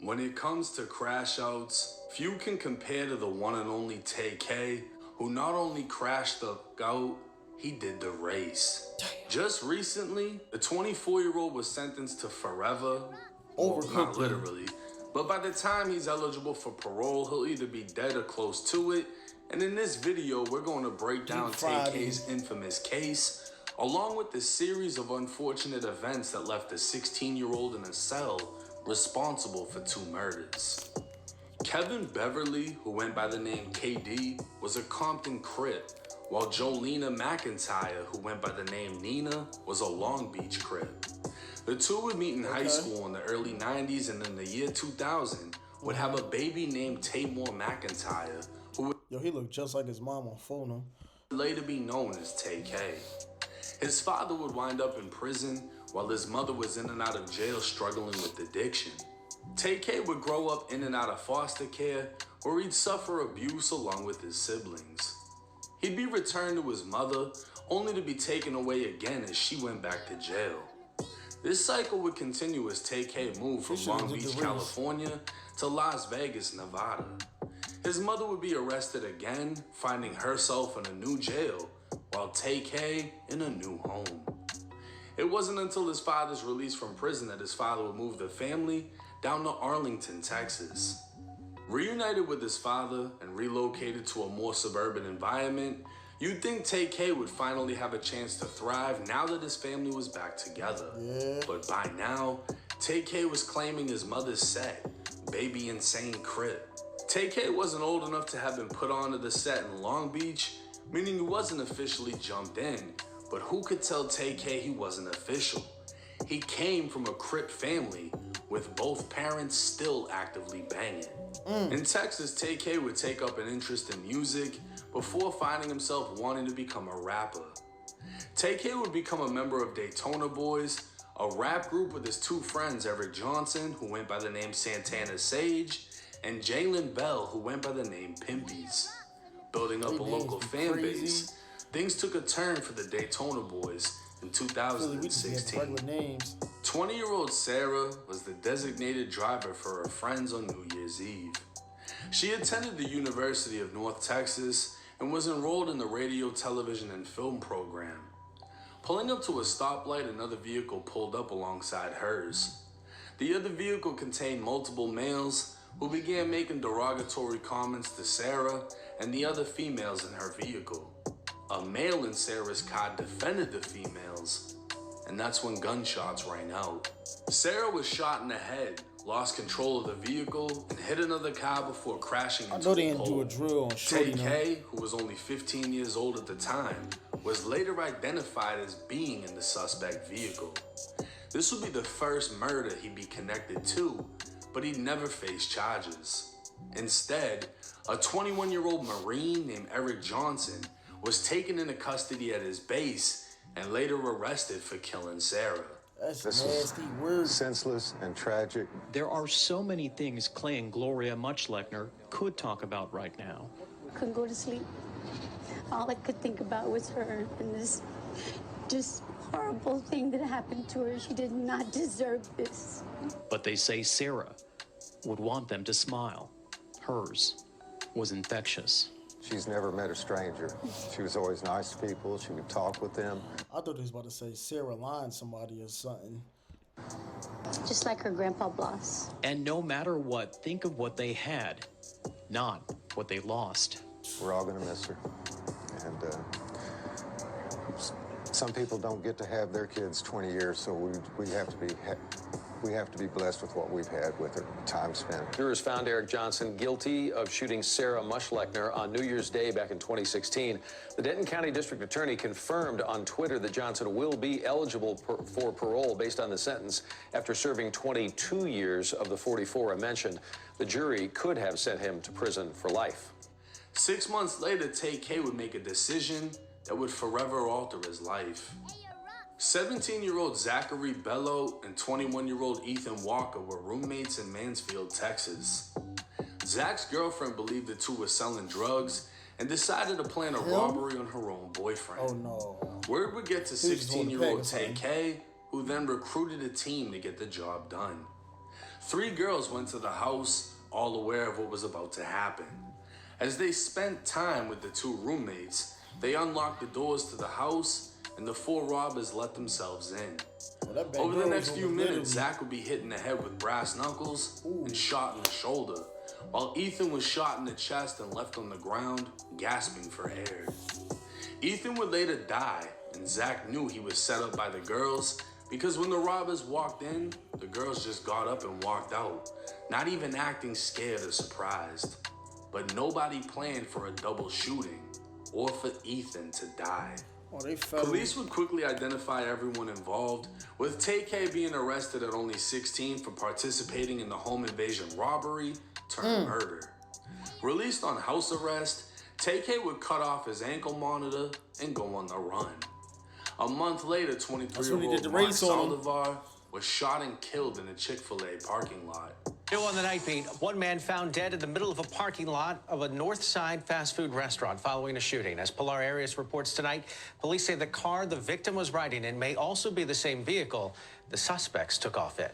When it comes to crash outs, few can compare to the one and only Tay-K, who not only crashed the GOAT, he did the race. Just recently, the 24-year-old was sentenced to forever, well, not literally, but by the time he's eligible for parole, he'll either be dead or close to it. And in this video, we're going to break down Tay-K's infamous case, along with the series of unfortunate events that left a 16-year-old in a cell responsible for 2 murders. Kevin Beverly, who went by the name KD, was a Compton Crip, while Jolena McIntyre, who went by the name Nina, was a Long Beach Crip. The two would meet in high school in the early 90s, and in the year 2000 would have a baby named Tamor McIntyre, who would he looked just like his mom on photo. Later be known as Tay-K. His father would wind up in prison, while his mother was in and out of jail struggling with addiction. Tay-K would grow up in and out of foster care, where he'd suffer abuse along with his siblings. He'd be returned to his mother, only to be taken away again as she went back to jail. This cycle would continue as Tay-K moved from Long Beach, California to Las Vegas, Nevada. His mother would be arrested again, finding herself in a new jail, while Tay-K in a new home. It wasn't until his father's release from prison that his father would move the family down to Arlington, Texas. Reunited with his father and relocated to a more suburban environment, you'd think Tay-K would finally have a chance to thrive now that his family was back together. But by now, Tay-K was claiming his mother's set, Baby Insane Crip. Tay-K wasn't old enough to have been put onto the set in Long Beach, meaning he wasn't officially jumped in. But who could tell Tay-K he wasn't official? He came from a Crip family, with both parents still actively banging. In Texas, Tay-K would take up an interest in music before finding himself wanting to become a rapper. Tay-K would become a member of Daytona Boys, a rap group with his 2 friends, Eric Johnson, who went by the name Santana Sage, and Jalen Bell, who went by the name Pimpies. Building up a local fan base, things took a turn for the Daytona Boys in 2016. 20-year-old Sarah was the designated driver for her friends on New Year's Eve. She attended the University of North Texas and was enrolled in the radio, television, and film program. Pulling up to a stoplight, another vehicle pulled up alongside hers. The other vehicle contained multiple males who began making derogatory comments to Sarah and the other females in her vehicle. A male in Sarah's car defended the females, and that's when gunshots rang out. Sarah was shot in the head, lost control of the vehicle, and hit another car before crashing into a pole. Tay-K, who was only 15 years old at the time, was later identified as being in the suspect vehicle. This would be the first murder he'd be connected to, but he'd never faced charges. Instead, a 21-year-old Marine named Eric Johnson was taken into custody at his base and later arrested for killing Sarah. That's nasty word. Senseless and tragic. There are so many things Clay and Gloria Muchlechner could talk about right now. Couldn't go to sleep. All I could think about was her and this just horrible thing that happened to her. She did not deserve this. But they say Sarah would want them to smile. Hers was infectious. She's never met a stranger. She was always nice to people. She would talk with them. I thought he was about to say Sarah lying somebody or something. Just like her grandpa Bloss. And no matter what, think of what they had, not what they lost. We're all going to miss her. And some people don't get to have their kids 20 years, so we have to be blessed with what we've had with her, time spent. Jurors found Eric Johnson guilty of shooting Sarah Muchlechner on New Year's Day back in 2016. The Denton County District Attorney confirmed on Twitter that Johnson will be eligible for parole based on the sentence after serving 22 years of the 44 I mentioned. The jury could have sent him to prison for life. 6 months later, Tay-K would make a decision that would forever alter his life. 17-year-old Zachary Bello and 21-year-old Ethan Walker were roommates in Mansfield, Texas. Zach's girlfriend believed the two were selling drugs and decided to plan a robbery on her own boyfriend. Oh no. Word would get to 16-year-old Tay-K, who then recruited a team to get the job done. 3 girls went to the house, all aware of what was about to happen. As they spent time with the 2 roommates, they unlocked the doors to the house and the 4 robbers let themselves in. Over the next few minutes, Zach would be hit in the head with brass knuckles and shot in the shoulder, while Ethan was shot in the chest and left on the ground, gasping for air. Ethan would later die, and Zach knew he was set up by the girls because when the robbers walked in, the girls just got up and walked out, not even acting scared or surprised. But nobody planned for a double shooting or for Ethan to die. Police would quickly identify everyone involved, with Tay-K being arrested at only 16 for participating in the home invasion robbery turned murder. Released on house arrest, Tay-K would cut off his ankle monitor and go on the run. A month later, 23-year-old Mark Saldivar was shot and killed in a Chick-fil-A parking lot. New on the night beat, one man found dead in the middle of a parking lot of a North Side fast food restaurant following a shooting. As Pilar Arias reports tonight, police say the car the victim was riding in may also be the same vehicle the suspects took off in.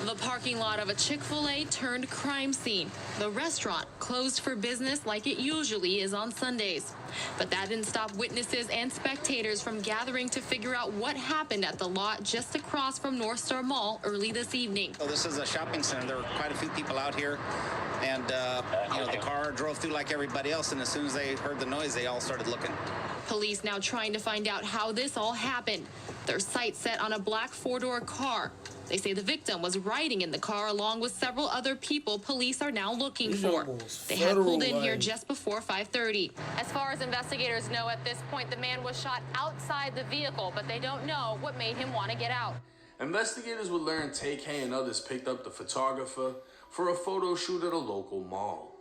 The parking lot of a Chick-fil-A turned crime scene. The restaurant closed for business like it usually is on Sundays. But that didn't stop witnesses and spectators from gathering to figure out what happened at the lot just across from North Star Mall early this evening. So this is a shopping center. There were quite a few people out here, and the car drove through like everybody else, and as soon as they heard the noise, they all started looking. Police now trying to find out how this all happened. Their sights set on a black 4-door car. They say the victim was riding in the car along with several other people police are now looking for. They had pulled in here just before 5:30. As far as investigators know at this point, the man was shot outside the vehicle, but they don't know what made him want to get out. Investigators would learn Tay-K and others picked up the photographer for a photo shoot at a local mall.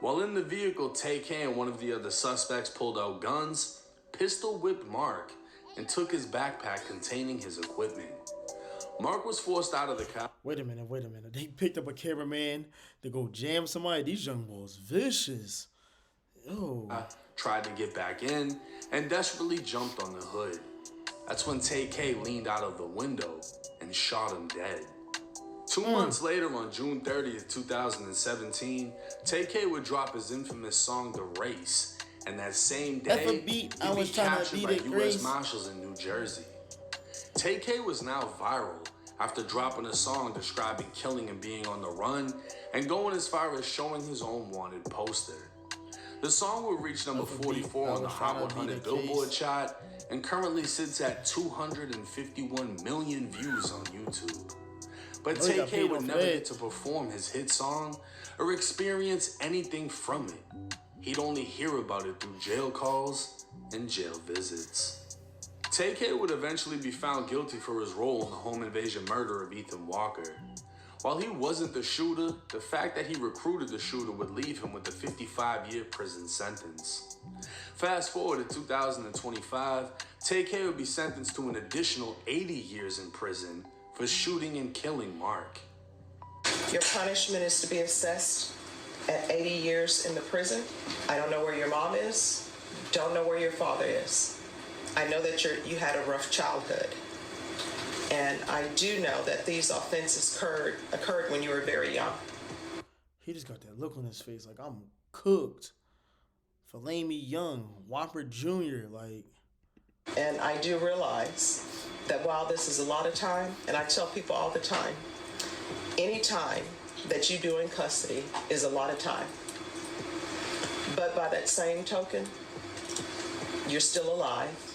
While in the vehicle, Tay-K and one of the other suspects pulled out guns, pistol whipped Mark, and took his backpack containing his equipment. Mark was forced out of the car. Wait a minute. They picked up a cameraman to go jam somebody. These young boys vicious. Yo. Tried to get back in and desperately jumped on the hood. That's when Tay-K leaned out of the window and shot him dead. 2 months later, on June 30th, 2017, Tay-K would drop his infamous song, The Race, and that same day, he'd be captured by U.S. Marshals in New Jersey. Tay-K was now viral after dropping a song describing killing and being on the run and going as far as showing his own wanted poster. The song would reach number 44 on the Hot 100 Billboard chart and currently sits at 251 million views on YouTube. But Tay-K would never get to perform his hit song or experience anything from it. He'd only hear about it through jail calls and jail visits. Tay-K would eventually be found guilty for his role in the home invasion murder of Ethan Walker. While he wasn't the shooter, the fact that he recruited the shooter would leave him with a 55-year prison sentence. Fast forward to 2025, Tay-K would be sentenced to an additional 80 years in prison for shooting and killing Mark. Your punishment is to be assessed at 80 years in the prison. I don't know where your mom is, don't know where your father is. I know that you had a rough childhood, and I do know that these offenses occurred when you were very young. He just got that look on his face like, I'm cooked. Filet me young, Whopper Jr., like. And I do realize that while this is a lot of time, and I tell people all the time, any time that you do in custody is a lot of time. But by that same token, you're still alive.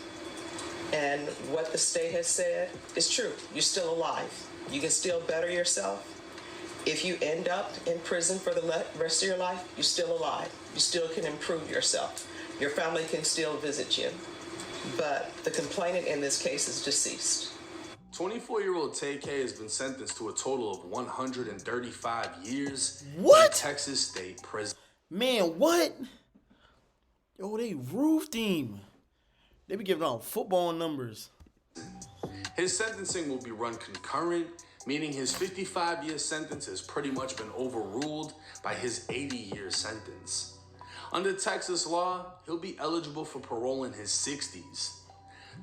And what the state has said is true. You're still alive. You can still better yourself. If you end up in prison for the rest of your life, you're still alive. You still can improve yourself. Your family can still visit you. But the complainant in this case is deceased. 24-year-old Tay-K has been sentenced to a total of 135 years in Texas State Prison. Man, what? Yo, they roofed him. They be giving out football numbers. His sentencing will be run concurrent, meaning his 55-year sentence has pretty much been overruled by his 80-year sentence. Under Texas law, he'll be eligible for parole in his 60s.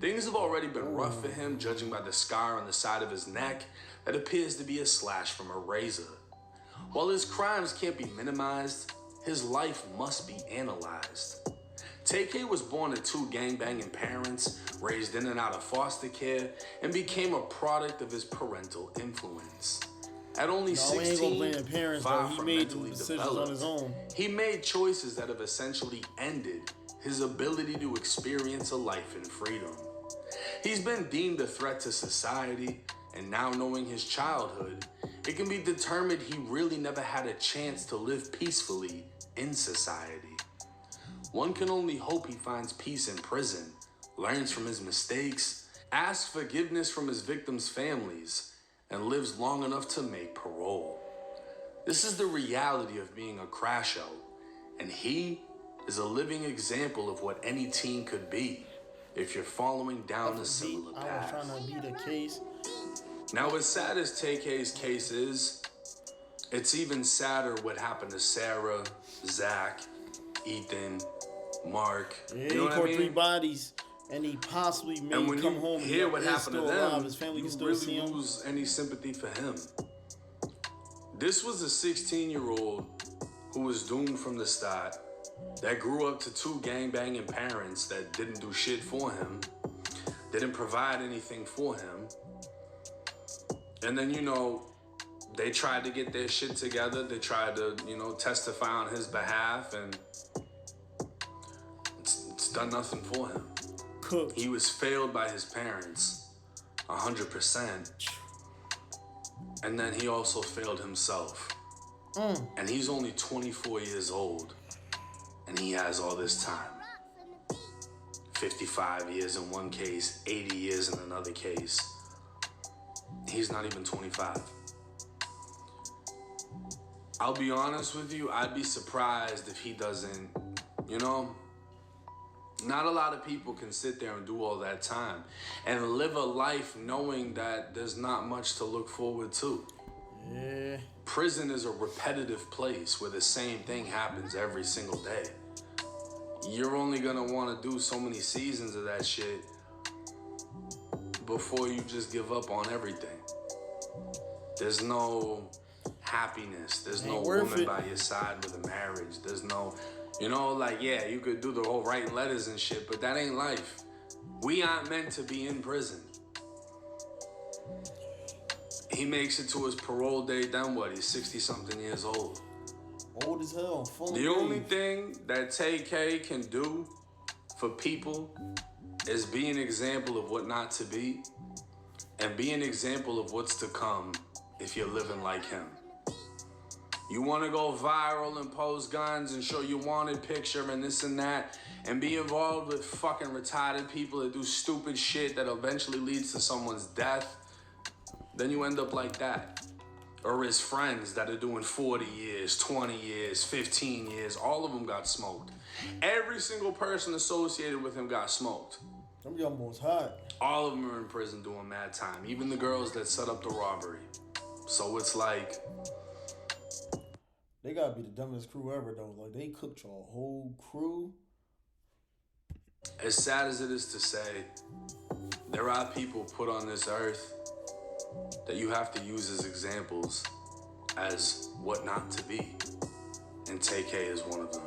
Things have already been rough for him, judging by the scar on the side of his neck that appears to be a slash from a razor. While his crimes can't be minimized, his life must be analyzed. Tay-K was born to two gangbanging parents, raised in and out of foster care, and became a product of his parental influence. At only 16, far from mentally developed, he made choices that have essentially ended his ability to experience a life in freedom. He's been deemed a threat to society, and now knowing his childhood, it can be determined he really never had a chance to live peacefully in society. One can only hope he finds peace in prison, learns from his mistakes, asks forgiveness from his victims' families, and lives long enough to make parole. This is the reality of being a crash out, and he is a living example of what any teen could be if you're following down a similar path. I was trying to beat a case. Now, as sad as Tay-K's case is, it's even sadder what happened to Sarah, Zach, Ethan, Mark. Yeah, you know what I mean? 3 bodies, and he possibly may come home and hear what happened to them, his family you can still really see him. lose any sympathy for him. This was a 16-year-old who was doomed from the start, that grew up to 2 gangbanging parents that didn't do shit for him, didn't provide anything for him. And then, they tried to get their shit together. They tried to, testify on his behalf, and it's done nothing for him. Cooked. He was failed by his parents, 100%. And then he also failed himself. And he's only 24 years old, and he has all this time. 55 years in one case, 80 years in another case. He's not even 25. I'll be honest with you, I'd be surprised if he doesn't, not a lot of people can sit there and do all that time and live a life knowing that there's not much to look forward to. Yeah. Prison is a repetitive place where the same thing happens every single day. You're only gonna wanna do so many seasons of that shit before you just give up on everything. There's no happiness. There's no woman by your side with a marriage. There's no, yeah, you could do the whole writing letters and shit, but that ain't life. We aren't meant to be in prison. He makes it to his parole date, then what? He's 60-something years old. Old as hell. The only thing that Tay-K can do for people is be an example of what not to be and be an example of what's to come if you're living like him. You want to go viral and post guns and show your wanted picture and this and that and be involved with fucking retarded people that do stupid shit that eventually leads to someone's death, then you end up like that. Or his friends that are doing 40 years, 20 years, 15 years, all of them got smoked. Every single person associated with him got smoked. Them young boys hot. All of them are in prison doing mad time, even the girls that set up the robbery. So it's like... They gotta be the dumbest crew ever, though. Like, they cooked your whole crew. As sad as it is to say, there are people put on this earth that you have to use as examples as what not to be. And Tay-K is one of them.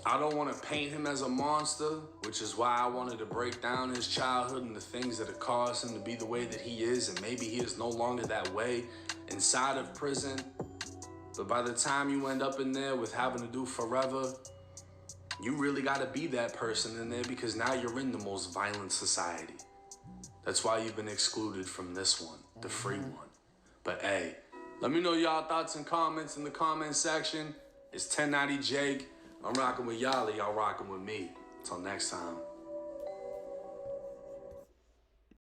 I don't want to paint him as a monster, which is why I wanted to break down his childhood and the things that have caused him to be the way that he is, and maybe he is no longer that way inside of prison. But by the time you end up in there with having to do forever, you really got to be that person in there because now you're in the most violent society. That's why you've been excluded from this one, the free one. But hey, let me know y'all thoughts and comments in the comment section. It's 1090 Jake. I'm rocking with y'all, y'all rocking with me. Until next time.